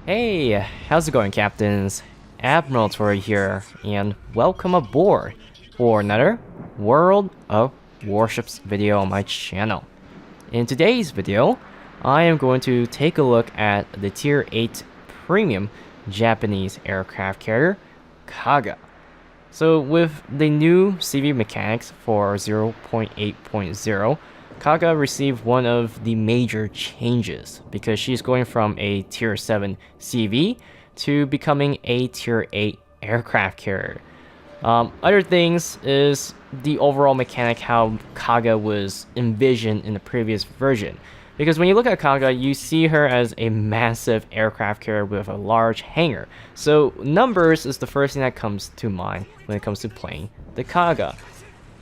Hey, how's it going, Captains? Admiral Tori here, and welcome aboard for another World of Warships video on my channel. In today's video, I am going to take a look at the Tier 8 Premium Japanese aircraft carrier, Kaga. So with the new CV mechanics for 0.8.0, Kaga received one of the major changes because she's going from a Tier 7 CV to becoming a Tier 8 aircraft carrier. Other things is the overall mechanic how Kaga was envisioned in the previous version. Because when you look at Kaga, you see her as a massive aircraft carrier with a large hangar. So numbers is the first thing that comes to mind when it comes to playing the Kaga.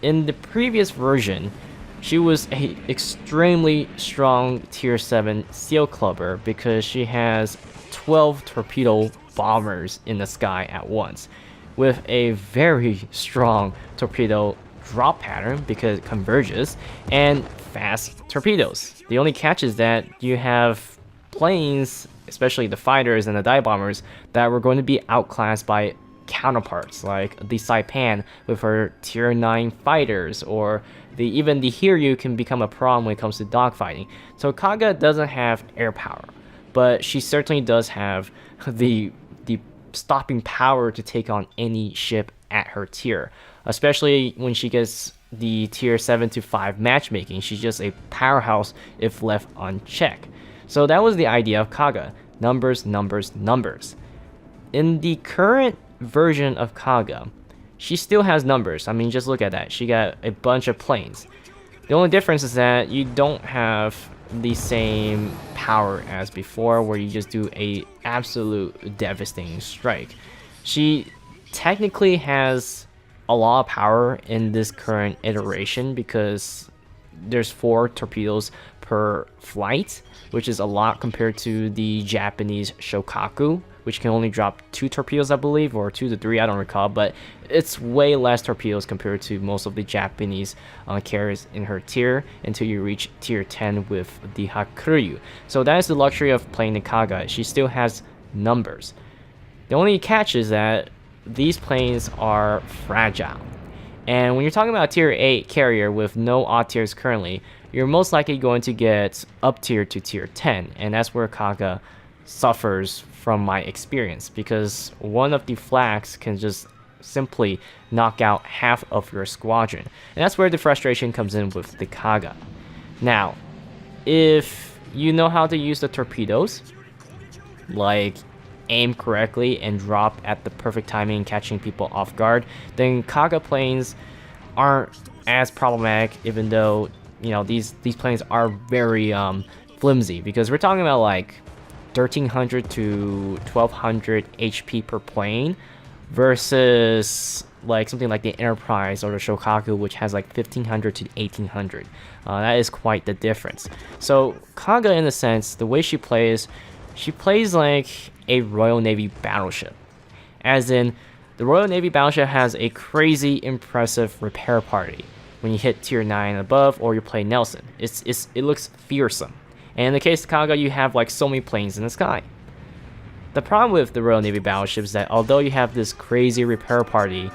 In the previous version, she was a extremely strong Tier 7 Seal Clubber because she has 12 torpedo bombers in the sky at once, with a very strong torpedo drop pattern because it converges, and fast torpedoes. The only catch is that you have planes, especially the fighters and the dive bombers, that were going to be outclassed by counterparts like the Saipan with her Tier 9 fighters, or even the Hiryu can become a problem when it comes to dogfighting. So Kaga doesn't have air power, but she certainly does have the stopping power to take on any ship at her tier, especially when she gets the Tier 7 to 5 matchmaking. She's just a powerhouse if left unchecked. So that was the idea of Kaga. Numbers, numbers, numbers. In the current version of Kaga, she still has numbers. I mean, just look at that. She got a bunch of planes. The only difference is that you don't have the same power as before, where you just do a absolute devastating strike. She technically has a lot of power in this current iteration because there's 4 torpedoes per flight, which is a lot compared to the Japanese Shokaku, which can only drop 2 torpedoes, I believe, or 2 to 3, I don't recall, but it's way less torpedoes compared to most of the Japanese carriers in her tier until you reach Tier 10 with the Hakuryu. So that is the luxury of playing the Kaga. She still has numbers. The only catch is that these planes are fragile. And when you're talking about a Tier 8 carrier with no odd tiers currently, you're most likely going to get up tier to Tier 10, and that's where Kaga suffers from my experience, because one of the flags can just simply knock out half of your squadron, and that's where the frustration comes in with the Kaga. Now, if you know how to use the torpedoes, like aim correctly and drop at the perfect timing, catching people off guard, then Kaga planes aren't as problematic, even though, you know, these planes are very flimsy, because we're talking about like 1300 to 1200 HP per plane versus like something like the Enterprise or the Shokaku, which has like 1500 to 1800. That is quite the difference. So Kaga, in a sense, the way she plays like a Royal Navy battleship, as in the Royal Navy battleship has a crazy impressive repair party when you hit Tier 9 and above, or you play Nelson. It looks fearsome. And in the case of Kaga, you have like so many planes in the sky. The problem with the Royal Navy battleship is that although you have this crazy repair party,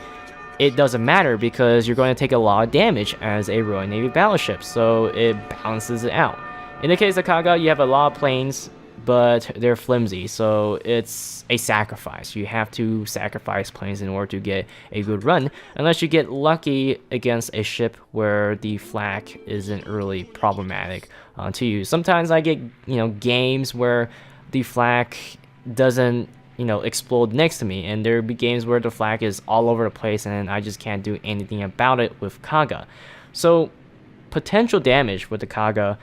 it doesn't matter because you're going to take a lot of damage as a Royal Navy battleship, so it balances it out. In the case of Kaga, you have a lot of planes, but they're flimsy, so it's a sacrifice. You have to sacrifice planes in order to get a good run, unless you get lucky against a ship where the flak isn't really problematic to you. Sometimes I get, games where the flak doesn't, explode next to me, and there'll be games where the flak is all over the place and I just can't do anything about it with Kaga. So potential damage with the Kaga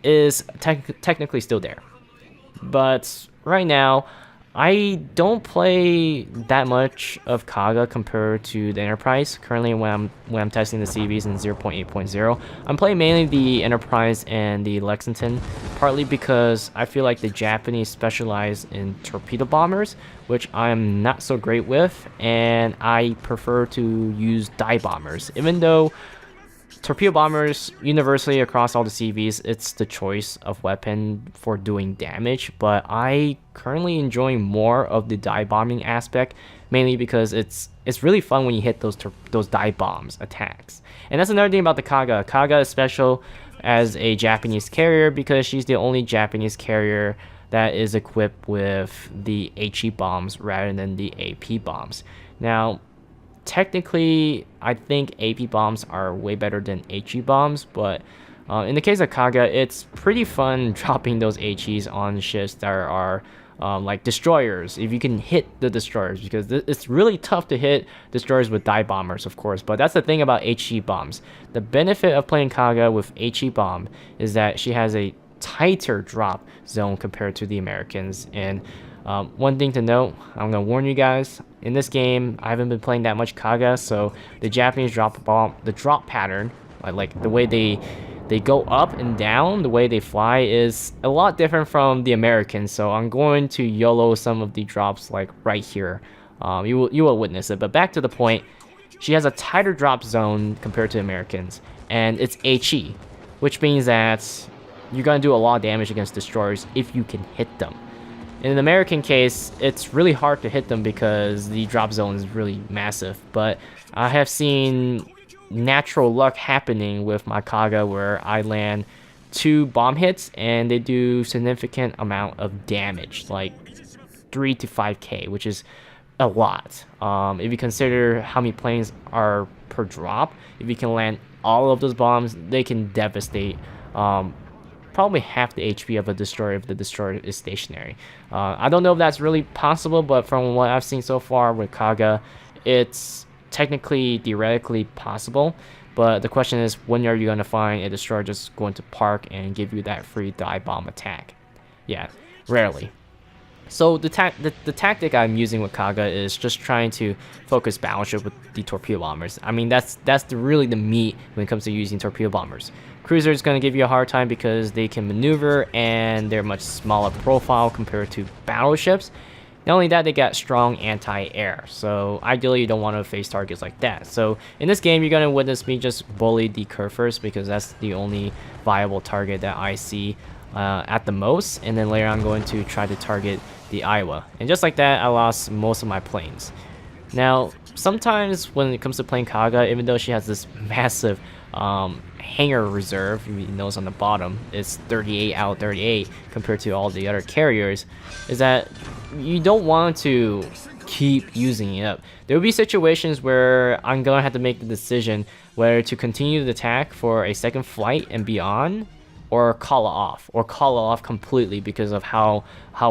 is technically still there. But right now, I don't play that much of Kaga compared to the Enterprise. Currently, when I'm testing the CVs in 0.8.0, I'm playing mainly the Enterprise and the Lexington, partly because I feel like the Japanese specialize in torpedo bombers, which I'm not so great with, and I prefer to use dive bombers, even though torpedo bombers, universally across all the CVs, it's the choice of weapon for doing damage, but I currently enjoy more of the dive bombing aspect, mainly because it's really fun when you hit those dive bombs attacks. And that's another thing about the Kaga. Kaga is special as a Japanese carrier because she's the only Japanese carrier that is equipped with the HE bombs rather than the AP bombs. Now, technically, I think AP bombs are way better than HE bombs, but in the case of Kaga, it's pretty fun dropping those HEs on ships that are like destroyers, if you can hit the destroyers, because it's really tough to hit destroyers with dive bombers, of course. But that's the thing about HE bombs. The benefit of playing Kaga with HE bomb is that she has a tighter drop zone compared to the Americans. And one thing to note, I'm gonna warn you guys, in this game I haven't been playing that much Kaga, so the Japanese drop bomb, the drop pattern, like the way they go up and down, the way they fly is a lot different from the Americans. So I'm going to YOLO some of the drops like right here. You will witness it. But back to the point, she has a tighter drop zone compared to Americans, and it's HE, which means that you're gonna do a lot of damage against destroyers if you can hit them. In an American case, it's really hard to hit them because the drop zone is really massive, but I have seen natural luck happening with my Kaga where I land 2 bomb hits and they do significant amount of damage, like 3 to 5k, which is a lot. If you consider how many planes are per drop, if you can land all of those bombs, they can devastate probably half the HP of a destroyer if the destroyer is stationary. I don't know if that's really possible, but from what I've seen so far with Kaga, it's technically, theoretically possible. But the question is, when are you going to find a destroyer just going to park and give you that free dive bomb attack? Yeah, rarely. So the tactic I'm using with Kaga is just trying to focus battleship with the torpedo bombers. I mean, that's really the meat when it comes to using torpedo bombers. Cruiser is going to give you a hard time because they can maneuver and they're much smaller profile compared to battleships. Not only that, they got strong anti-air, so ideally you don't want to face targets like that. So in this game, you're going to witness me just bully the curve first because that's the only viable target that I see at the most, and then later I'm going to try to target the Iowa. And just like that, I lost most of my planes. Now, sometimes when it comes to playing Kaga, even though she has this massive hangar reserve, you notice on the bottom, it's 38 out of 38 compared to all the other carriers, is that you don't want to keep using it up. There will be situations where I'm gonna have to make the decision whether to continue the attack for a second flight and beyond, or call it off completely because of how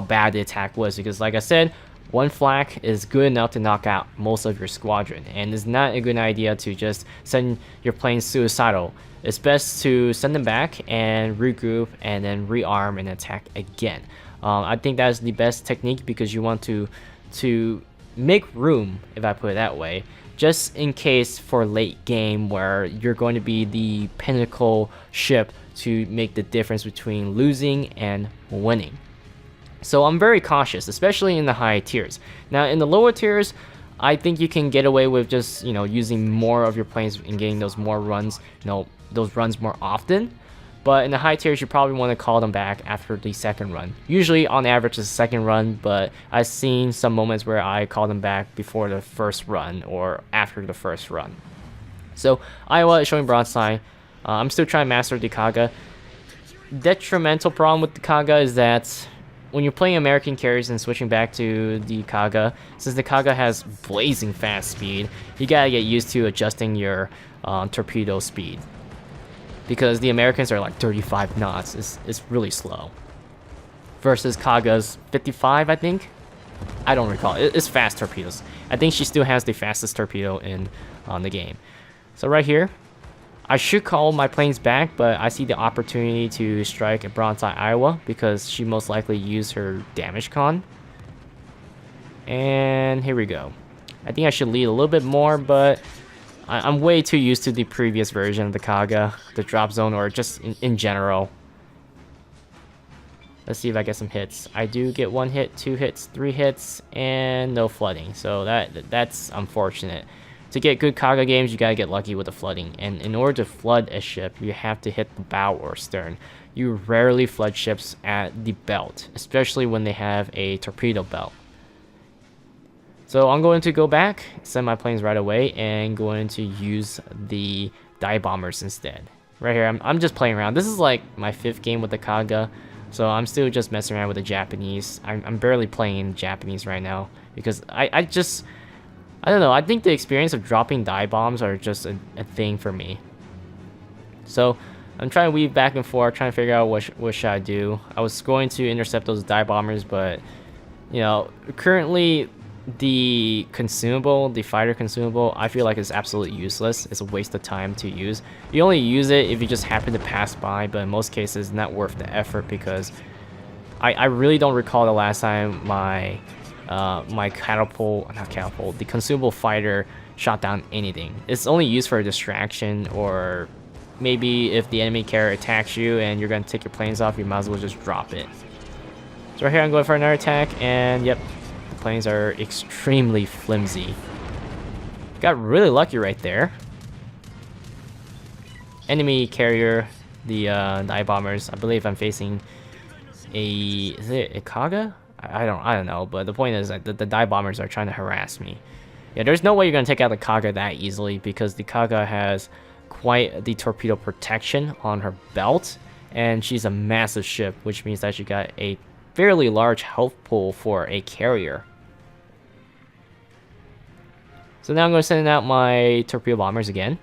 bad the attack was. Because like I said, one flak is good enough to knock out most of your squadron, and it's not a good idea to just send your planes suicidal. It's best to send them back and regroup and then rearm and attack again. I think that's the best technique because you want to make room, if I put it that way, just in case for late game where you're going to be the pinnacle ship to make the difference between losing and winning. So I'm very cautious, especially in the high tiers. Now in the lower tiers, I think you can get away with just, using more of your planes and getting those more runs, those runs more often. But in the high tiers, you probably want to call them back after the second run. Usually on average it's the second run, but I've seen some moments where I call them back before the first run or after the first run. So Iowa is showing broadside. I'm still trying to master the Kaga. Detrimental problem with the Kaga is that when you're playing American carriers and switching back to the Kaga, since the Kaga has blazing fast speed, you gotta get used to adjusting your torpedo speed. Because the Americans are like 35 knots, it's really slow. Versus Kaga's 55, I think? I don't recall, it's fast torpedoes. I think she still has the fastest torpedo in the game. So right here, I should call my planes back, but I see the opportunity to strike a broadside Iowa because she most likely used her damage con. And here we go. I think I should lead a little bit more, but I'm way too used to the previous version of the Kaga, the drop zone, or just in general. Let's see if I get some hits. I do get 1 hit, 2 hits, 3 hits, and no flooding. So that's unfortunate. To get good Kaga games, you gotta get lucky with the flooding, and in order to flood a ship, you have to hit the bow or stern. You rarely flood ships at the belt, especially when they have a torpedo belt. So I'm going to go back, send my planes right away, and going to use the dive bombers instead. Right here, I'm just playing around. This is like my 5th game with the Kaga, so I'm still just messing around with the Japanese. I'm barely playing Japanese right now because I don't know. I think the experience of dropping dive bombs are just a thing for me. So I'm trying to weave back and forth, trying to figure out what should I do. I was going to intercept those dive bombers, but you know, currently the fighter consumable, I feel like it's absolutely useless. It's a waste of time to use. You only use it if you just happen to pass by, but in most cases, not worth the effort because I really don't recall the last time my the consumable fighter shot down anything. It's only used for a distraction, or maybe if the enemy carrier attacks you and you're gonna take your planes off, you might as well just drop it. So right here, I'm going for another attack, and yep, the planes are extremely flimsy. Got really lucky right there. Enemy carrier, the dive bombers. I believe I'm facing is it a Kaga? I don't know, but the point is that the dive bombers are trying to harass me. Yeah, there's no way you're gonna take out the Kaga that easily because the Kaga has quite the torpedo protection on her belt, and she's a massive ship, which means that she got a fairly large health pool for a carrier. So now I'm going to send out my torpedo bombers again.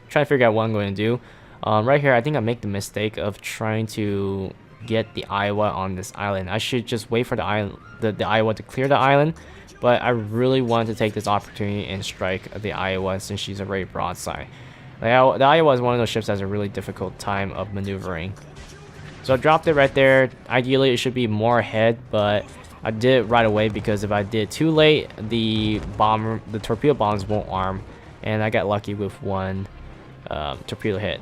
Try to figure out what I'm going to do. Right here, I think I make the mistake of trying to get the Iowa on this island. I should just wait for the Iowa to clear the island, but I really want to take this opportunity and strike the Iowa since she's already broadside. The Iowa is one of those ships that has a really difficult time of maneuvering. So I dropped it right there. Ideally, it should be more ahead, but I did it right away because if I did too late, the torpedo bombs won't arm, and I got lucky with one torpedo hit.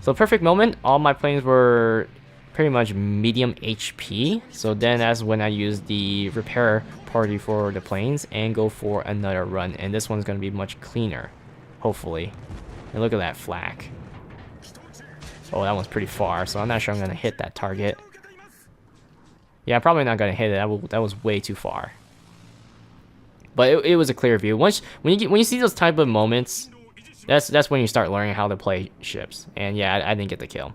So perfect moment. All my planes were pretty much medium HP. So then that's when I used the repair party for the planes and go for another run. And this one's going to be much cleaner, hopefully. And look at that flak. Oh, that one's pretty far, so I'm not sure I'm going to hit that target. Yeah, I'm probably not going to hit it. That was way too far. But it was a clear view. When you see those type of moments, that's when you start learning how to play ships. And yeah, I didn't get the kill.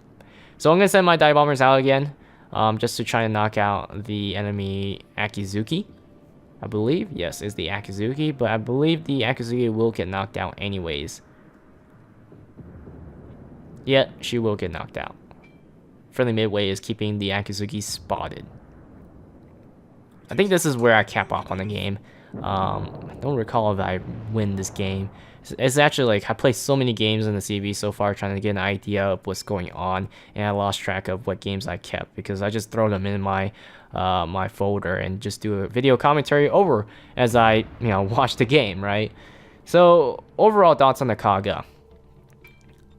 So I'm going to send my dive bombers out again, just to try and knock out the enemy Akizuki. I believe, yes, it's the Akizuki, but I believe the Akizuki will get knocked out anyways. Yeah, she will get knocked out. Friendly Midway is keeping the Akizuki spotted. I think this is where I cap off on the game. I don't recall if I win this game. It's actually like I played so many games in the CV so far trying to get an idea of what's going on, and I lost track of what games I kept because I just throw them in my my folder and just do a video commentary over as I watch the game, right? So overall thoughts on the Kaga.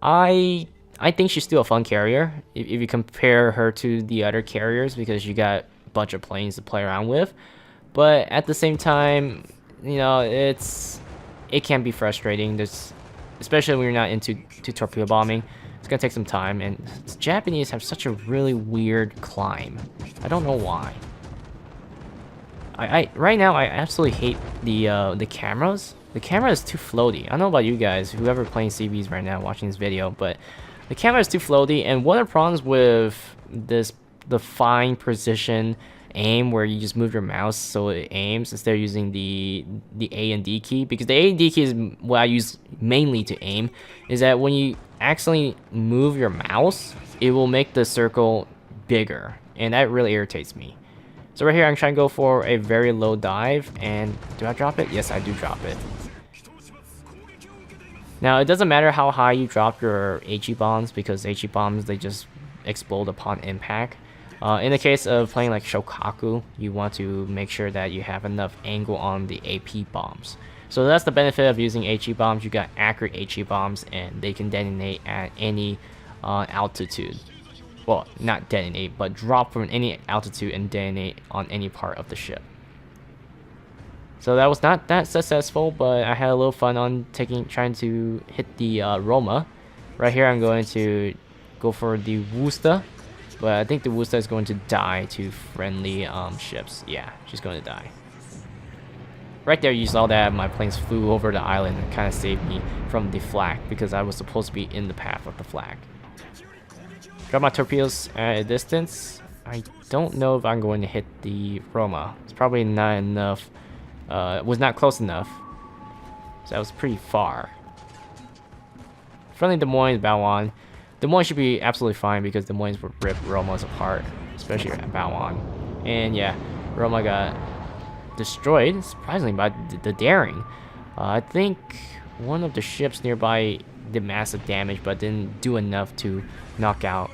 I think she's still a fun carrier if you compare her to the other carriers because you got a bunch of planes to play around with. But at the same time, it can be frustrating. Especially when you're not into torpedo bombing. It's gonna take some time, and Japanese have such a really weird climb. I don't know why. Right now I absolutely hate the cameras. The camera is too floaty. I don't know about you guys, whoever playing CVs right now watching this video, but the camera is too floaty. And one of the problems with the fine precision aim where you just move your mouse so it aims instead of using the A and D key, because the A and D key is what I use mainly to aim, is that when you accidentally move your mouse, it will make the circle bigger, and that really irritates me. So right here I'm trying to go for a very low dive, and do I drop it? Yes, I do drop it. Now it doesn't matter how high you drop your HE bombs, because HE bombs, they just explode upon impact. In the case of playing like Shokaku, you want to make sure that you have enough angle on the AP bombs. So that's the benefit of using HE bombs. You got accurate HE bombs, and they can detonate at any altitude. Well, not detonate, but drop from any altitude and detonate on any part of the ship. So that was not that successful, but I had a little fun on trying to hit the Roma. Right here, I'm going to go for the Wusta, but I think the Wusta is going to die to friendly ships. Yeah, she's going to die. Right there, you saw that my planes flew over the island and kind of saved me from the flag because I was supposed to be in the path of the flag. Got my torpedoes at a distance. I don't know if I'm going to hit the Roma. It's probably not enough. It was not close enough. So that was pretty far. Friendly Des Moines, Baoan. Des Moines should be absolutely fine because Des Moines would rip Romas apart, especially at Baoan. And yeah, Roma got destroyed, surprisingly, by the daring. I think one of the ships nearby did massive damage, but didn't do enough to knock out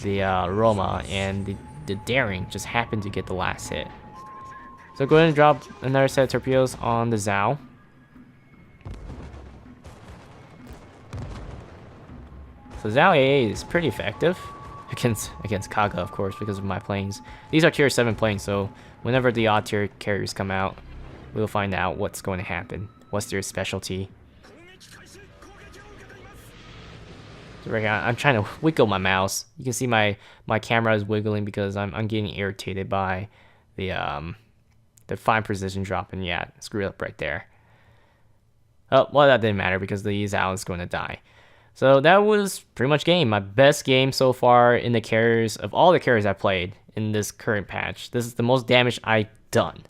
the Roma, and the daring just happened to get the last hit. So go ahead and drop another set of torpedoes on the Zhao. So Zhao AA is pretty effective against Kaga, of course, because of my planes. These are tier 7 planes, so whenever the odd tier carriers come out, we'll find out what's going to happen. What's their specialty? So right now, I'm trying to wiggle my mouse. You can see my camera is wiggling because I'm getting irritated by the fine precision drop, and yeah, screwed up right there. Oh, well, that didn't matter because the Zhao is going to die. So that was pretty much game. My best game so far in the carriers of all the carriers I played in this current patch. This is the most damage I've done.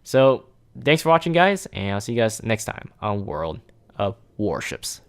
So thanks for watching, guys, and I'll see you guys next time on World of Warships.